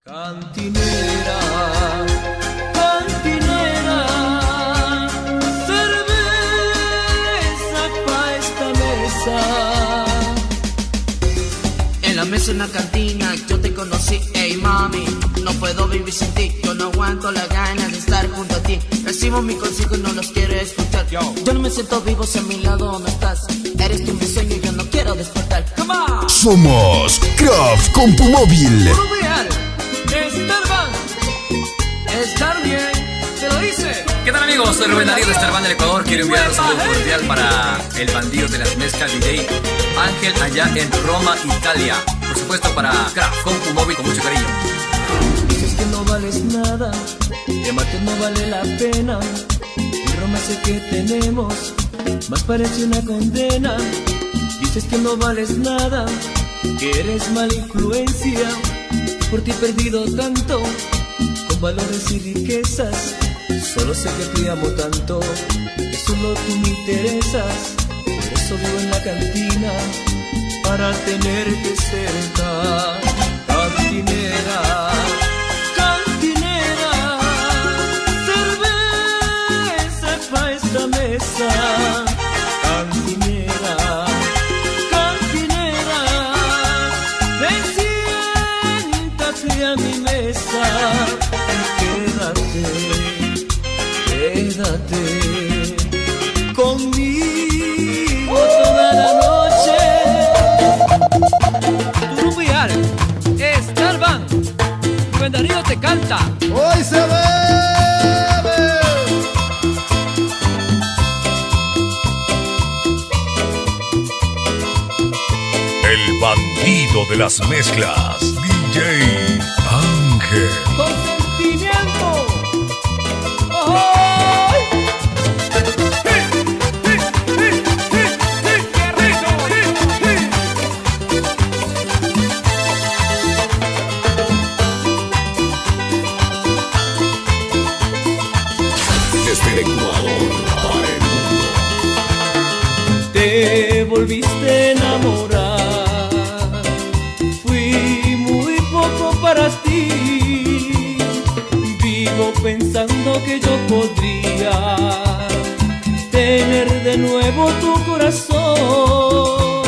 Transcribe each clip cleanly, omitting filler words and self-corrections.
Cantinera, cantinera, cerveza pa' esta mesa. En la mesa en la cantina yo te conocí, ey mami, no puedo vivir sin ti. Yo no aguanto la gana de estar junto a ti. Recibo mi consejo y no los quiero escuchar. Yo no me siento vivo si a mi lado no estás. Eres tú mi sueño y yo no quiero despertar. Come on. Somos Craft Compumóvil. Estar bien, se lo dice. ¿Qué tal amigos? Soy Rubén Darío de Starban del Ecuador. Quiero enviar un saludo cordial para el bandido de las mezclas DJ Ángel allá en Roma, Italia. Por supuesto para Craft Compumóvil con mucho cariño. Dices que no vales nada, que amarte no vale la pena. El romance que tenemos más parece una condena. Dices que no vales nada, que eres mala influencia. Por ti he perdido tanto, con valores y riquezas. Solo sé que te amo tanto, que solo tú me interesas. Por eso vivo en la cantina, para tenerte cerca. Cantinera, cantinera, cerveza pa' esta mesa. Cantinera, cantinera, ven, siéntate a mi mesa. Quédate conmigo toda la noche. Turubiar, Starban, Rubén Darío te canta. Hoy se bebe. El bandido de las mezclas, DJ Ángel. Con sentimiento. Desde el Ecuador para el mundo. Te volviste a enamorar. Fui muy poco para ti. Vivo pensando que yo podría tener de nuevo tu corazón.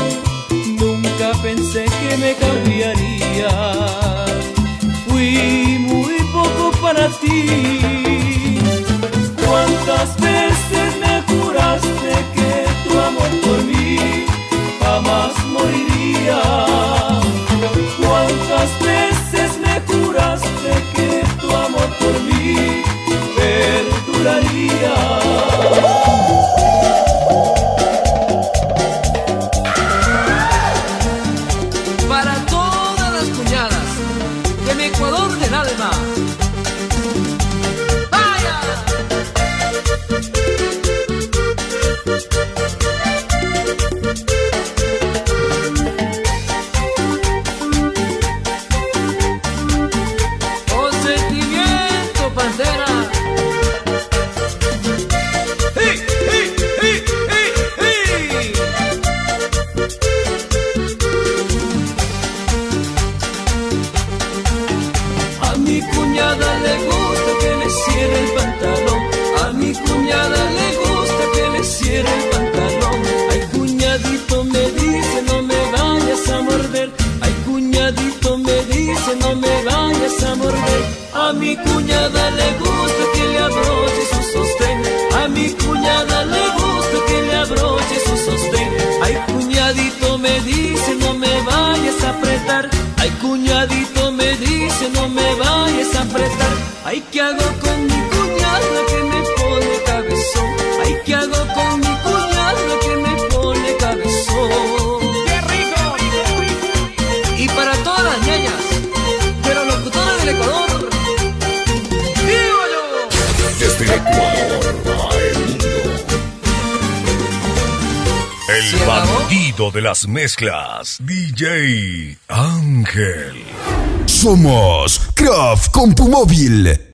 Nunca pensé que me cambiaría. Fui muy poco para ti. ¿Cuántas veces me juraste que tu amor por mí jamás moriría? ¿Cuántas veces me juraste que tu amor por mí perduraría? Para todas las cuñadas de mi Ecuador del alma. A mi cuñada le gusta que le cierre el pantalón. A mi cuñada le gusta que le cierre el pantalón. Ay, cuñadito me dice no me vayas a morder. Ay, cuñadito me dice no me vayas a morder. A mi cuñada le gusta que le abroche su sostén. A mi cuñada le gusta que le abroche su sostén. Ay, cuñadito me dice no me vayas a apretar. Ay, cuñadito me dice no me vayas a apretar. Ay, ¿qué hago con mi cuñada que me pone cabezón? Ay, ¿qué hago con mi cuñada que me pone cabezón? ¡Qué rico! Y para todas las ñañas, pero locutoras del Ecuador, ¡digo yo! Desde el Ecuador para el mundo. El bandido de las mezclas, DJ Ángel. Somos Craft Compumóvil.